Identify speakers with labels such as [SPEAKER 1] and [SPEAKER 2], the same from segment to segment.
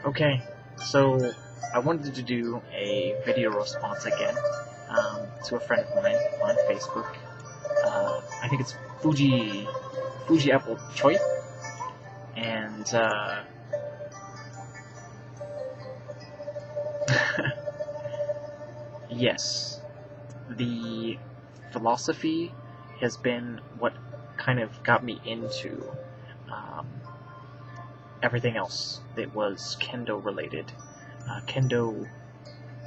[SPEAKER 1] Okay, so I wanted to do a video response again to a friend of mine on Facebook. I think it's Fuji Apple Choi, and yes, the philosophy has been what kind of got me into um, everything else that was kendo related. Kendo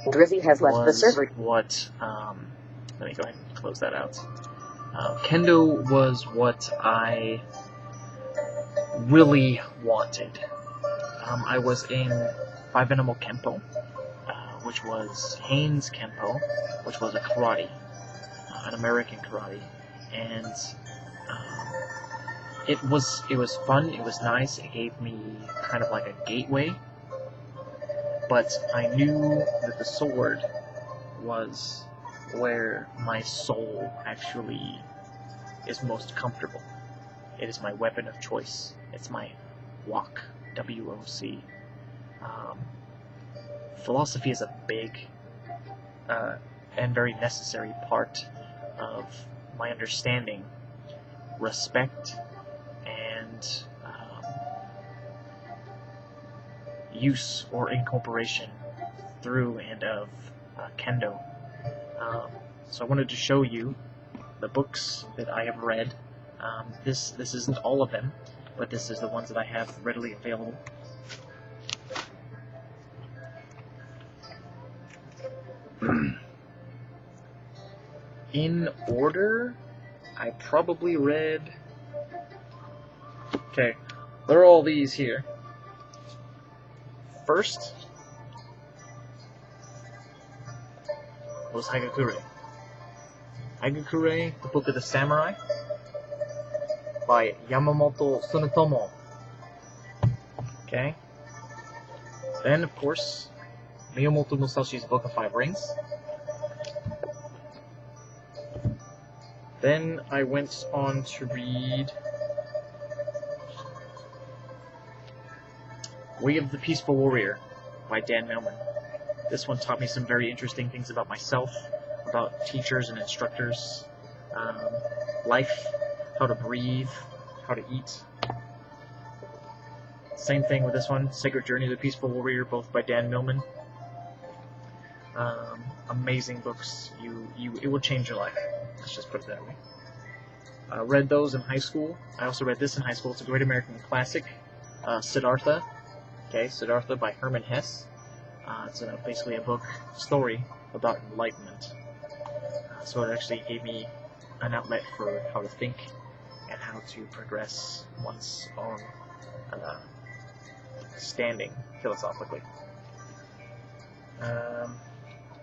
[SPEAKER 2] Drizzy has left the
[SPEAKER 1] was
[SPEAKER 2] server.
[SPEAKER 1] what, let me go ahead and close that out. Kendo was what I really wanted. I was in Five Animal Kempo, which was Haynes Kempo, which was a karate, an American karate, and it was fun, it was nice, it gave me kind of like a gateway, but I knew that the sword was where my soul actually is most comfortable. It is my weapon of choice. It's my WOC, W-O-C. Philosophy is a big and very necessary part of my understanding, respect, and use or incorporation through and of kendo. So I wanted to show you the books that I have read. This isn't all of them, but this is the ones that I have readily available. In order, I probably read... Okay, there are all these here. First was Hagakure. Hagakure, the Book of the Samurai, by Yamamoto Sunetomo. Okay. Then, of course, Miyamoto Musashi's Book of Five Rings. Then I went on to read Way of the Peaceful Warrior by Dan Millman. This one taught me some very interesting things about myself, about teachers and instructors, life, how to breathe, how to eat. Same thing with this one, Sacred Journey of the Peaceful Warrior, both by Dan Millman. Amazing books. It will change your life. Let's just put it that way. I read those in high school. I also read this in high school. It's a great American classic, Siddhartha. Okay, Siddhartha by Hermann Hesse. It's basically a book story about enlightenment. So it actually gave me an outlet for how to think and how to progress one's own standing philosophically.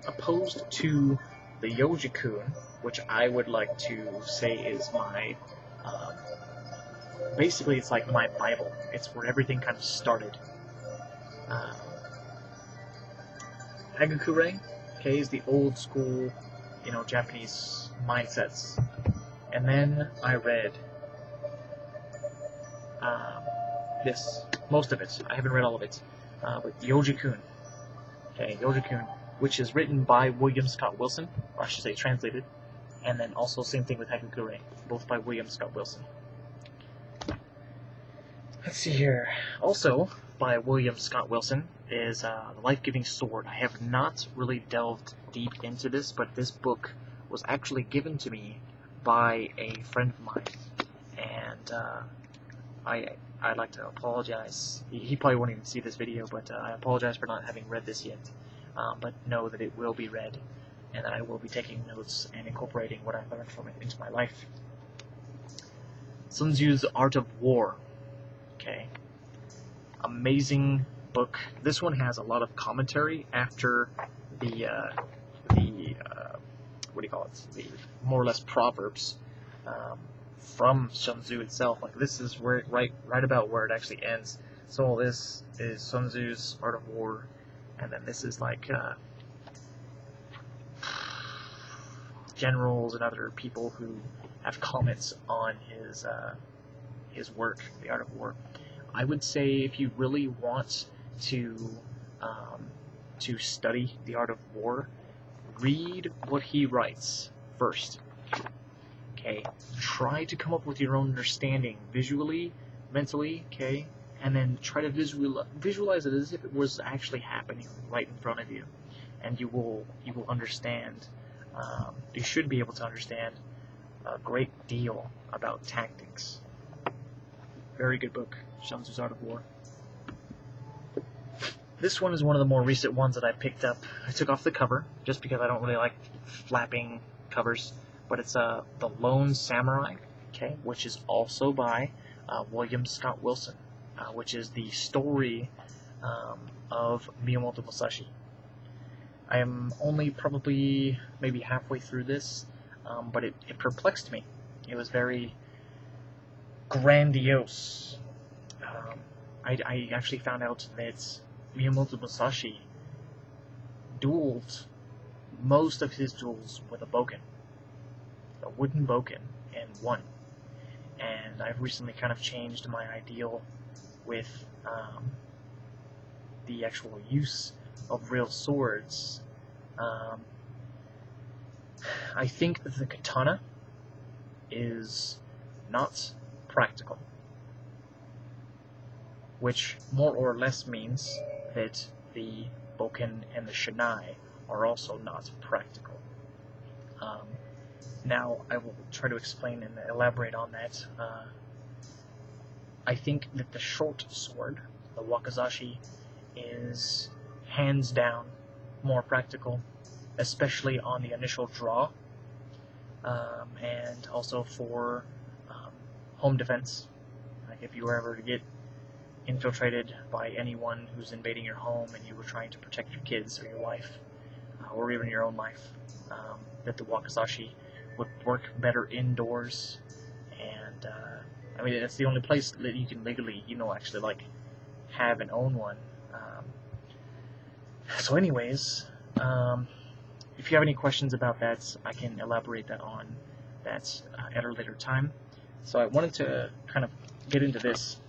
[SPEAKER 1] Opposed to the Yoji-kun, which I would like to say is my, basically it's like my Bible. It's where everything kind of started. Hagakure, okay, is the old school, Japanese mindsets. And then I read most of it. I haven't read all of it, but Yoji-kun. Okay, Yoji-kun, which is written by William Scott Wilson, or I should say translated, and then also same thing with Hagakure, both by William Scott Wilson. Let's see here. Also, by William Scott Wilson, is The Life-Giving Sword. I have not really delved deep into this, but this book was actually given to me by a friend of mine, and I'd like to apologize. He probably won't even see this video, but I apologize for not having read this yet. But know that it will be read, and I will be taking notes and incorporating what I learned from it into my life. Sun Tzu's Art of War. Okay. Amazing book. This one has a lot of commentary after the what do you call it? The more or less proverbs from Sun Tzu itself. Like this is where right about where it actually ends. So all this is Sun Tzu's Art of War, and then this is like generals and other people who have comments on his work, The Art of War. I would say if you really want to study the art of war, read what he writes first. Okay, try to come up with your own understanding visually, mentally. Okay, and then try to visualize it as if it was actually happening right in front of you, and you will understand. You should be able to understand a great deal about tactics. Very good book, Sun Tzu's Art of War. This one is one of the more recent ones that I picked up. I took off the cover, just because I don't really like flapping covers, but it's The Lone Samurai, okay, which is also by William Scott Wilson, which is the story of Miyamoto Musashi. I am only probably maybe halfway through this, but it perplexed me. It was very grandiose. I actually found out that Miyamoto Musashi dueled most of his duels with a wooden bokken, and won. And I've recently kind of changed my ideal with the actual use of real swords. I think that the katana is not practical, which more or less means that the bokken and the shinai are also not practical. Now, I will try to explain and elaborate on that. I think that the short sword, the wakizashi, is hands down more practical, especially on the initial draw, and also for home defense. Like if you were ever to get infiltrated by anyone who's invading your home and you were trying to protect your kids or your wife, or even your own life, that the wakizashi would work better indoors. And I mean, it's the only place that you can legally, actually like have and own one. So anyways, if you have any questions about that, I can elaborate that on that at a later time. So I wanted to kind of get into this.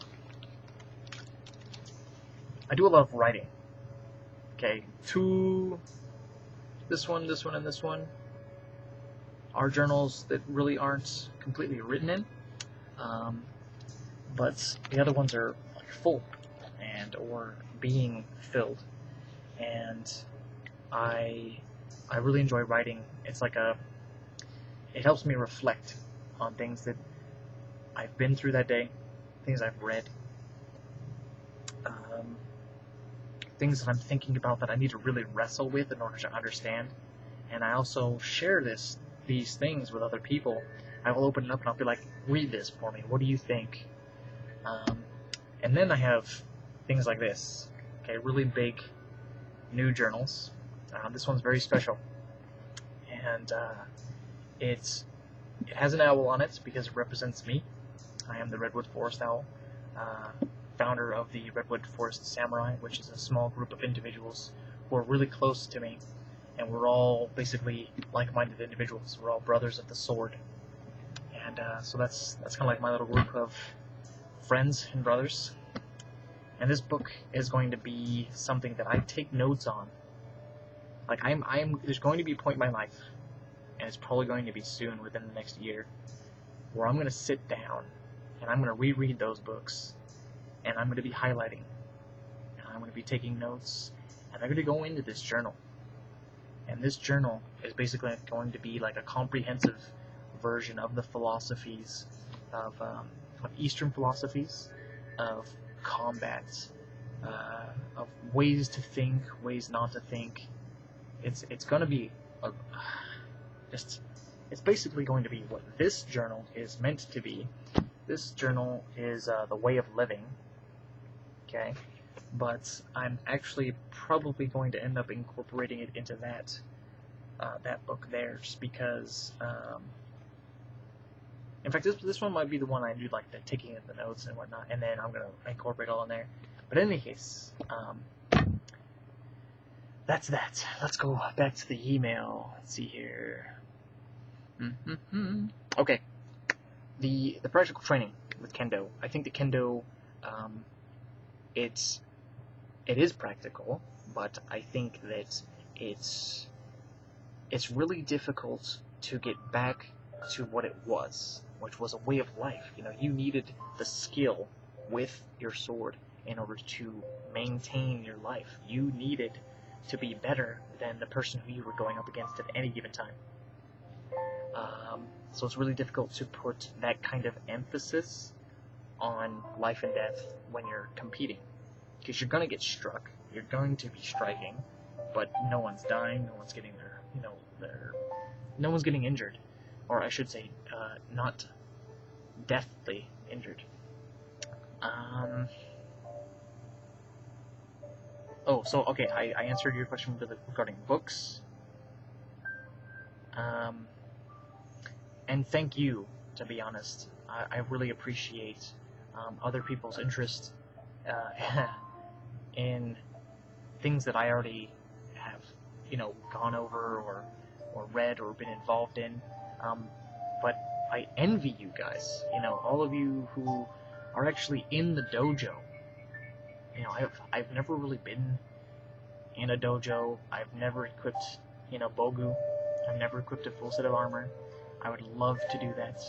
[SPEAKER 1] I do a lot of writing. Okay, this one, and this one are journals that really aren't completely written in, but the other ones are like full or being filled, and I really enjoy writing. It's like it helps me reflect on things that I've been through that day, things I've read, things that I'm thinking about that I need to really wrestle with in order to understand. And I also share these things with other people. I will open it up and I'll be like, read this for me. What do you think? And then I have things like this. Okay, really big new journals. This one's very special. And it has an owl on it because it represents me. I am the Redwood Forest Owl, founder of the Redwood Forest Samurai, which is a small group of individuals who are really close to me, and we're all basically like-minded individuals. We're all brothers of the sword, and so that's kind of like my little group of friends and brothers. And this book is going to be something that I take notes on. Like there's going to be a point in my life, and it's probably going to be soon, within the next year, where I'm going to sit down and I'm going to reread those books, and I'm going to be highlighting, and I'm going to be taking notes, and I'm going to go into this journal. And this journal is basically going to be like a comprehensive version of the philosophies of Eastern philosophies, of combat, of ways to think, ways not to think. It's going to be it's basically going to be what this journal is meant to be. This journal is the way of living. Okay, but I'm actually probably going to end up incorporating it into that book there, just because. In fact, this one might be the one I do like the taking of the notes and whatnot, and then I'm gonna incorporate all in there. But in any case, that's that. Let's go back to the email. Let's see here. Okay, the practical training with Kendo. I think the Kendo Um, it is practical, but I think that it's really difficult to get back to what it was, which was a way of life. You needed the skill with your sword in order to maintain your life. You needed to be better than the person who you were going up against at any given time. So it's really difficult to put that kind of emphasis on life and death when you're competing, because you're going to get struck, you're going to be striking, but no one's dying, no one's getting no one's getting injured, or I should say, not deathly injured. Okay, I answered your question regarding books. And thank you, to be honest. I really appreciate other people's interest in things that I already have, gone over or read or been involved in. But I envy you guys, all of you who are actually in the dojo. I've never really been in a dojo. I've never equipped, Bogu. I've never equipped a full set of armor. I would love to do that.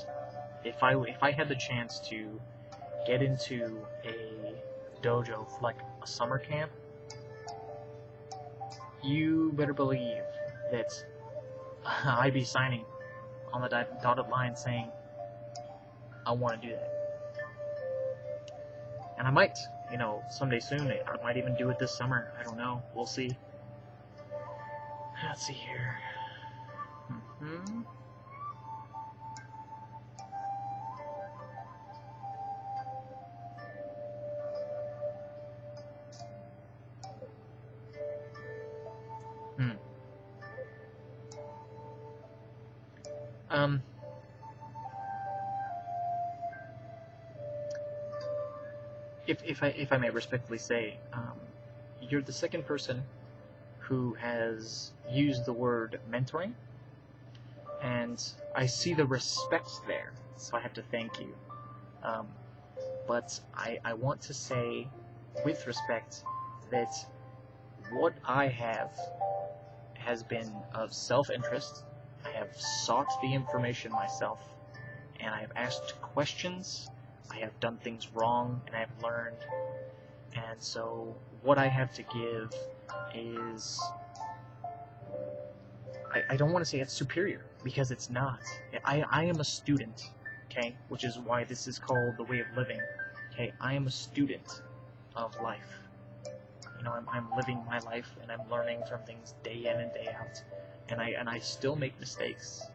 [SPEAKER 1] If I had the chance to get into a dojo for like a summer camp, you better believe that I'd be signing on the dotted line saying, I want to do that. And I might, someday soon. I might even do it this summer. I don't know. We'll see. Let's see here. If I may respectfully say, you're the second person who has used the word mentoring, and I see the respect there, so I have to thank you. But I want to say, with respect, that what I have has been of self-interest. I have sought the information myself, and I have asked questions. I have done things wrong, and I have learned. And so what I have to give is, I don't want to say it's superior, because it's not. I am a student, okay, which is why this is called the way of living. Okay, I am a student of life. I'm living my life, and I'm learning from things day in and day out, and I still make mistakes.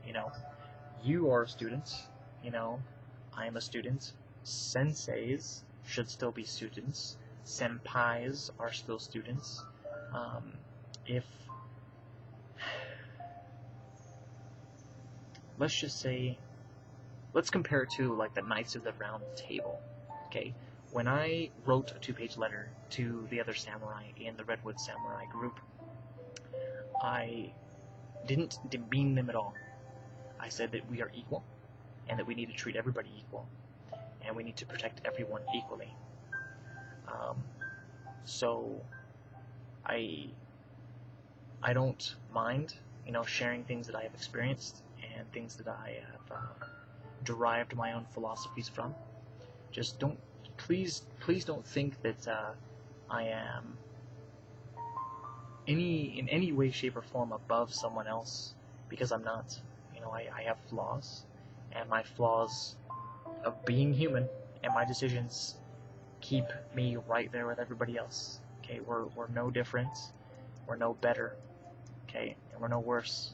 [SPEAKER 1] You are a student. I am a student. Senseis should still be students. Senpais are still students. Let's just say, let's compare it to like the Knights of the Round Table. Okay, when I wrote a 2-page letter to the other samurai in the Redwood Samurai group, I didn't demean them at all. I said that we are equal, and that we need to treat everybody equal, and we need to protect everyone equally. So I don't mind, sharing things that I have experienced and things that I have derived my own philosophies from. Just please don't think that I am in any way, shape, or form above someone else, because I'm not. I have flaws, and my flaws of being human and my decisions keep me right there with everybody else. Okay, we're no different, we're no better, okay, and we're no worse.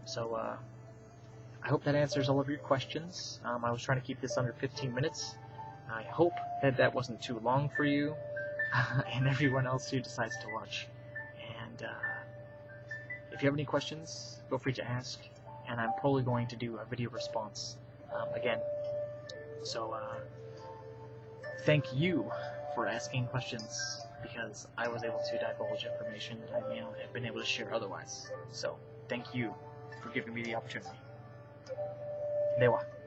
[SPEAKER 1] So I hope that answers all of your questions. I was trying to keep this under 15 minutes. I hope that wasn't too long for you and everyone else who decides to watch. And if you have any questions, feel free to ask, and I'm probably going to do a video response again. So thank you for asking questions, because I was able to divulge information that I may not have been able to share otherwise. So thank you for giving me the opportunity. では。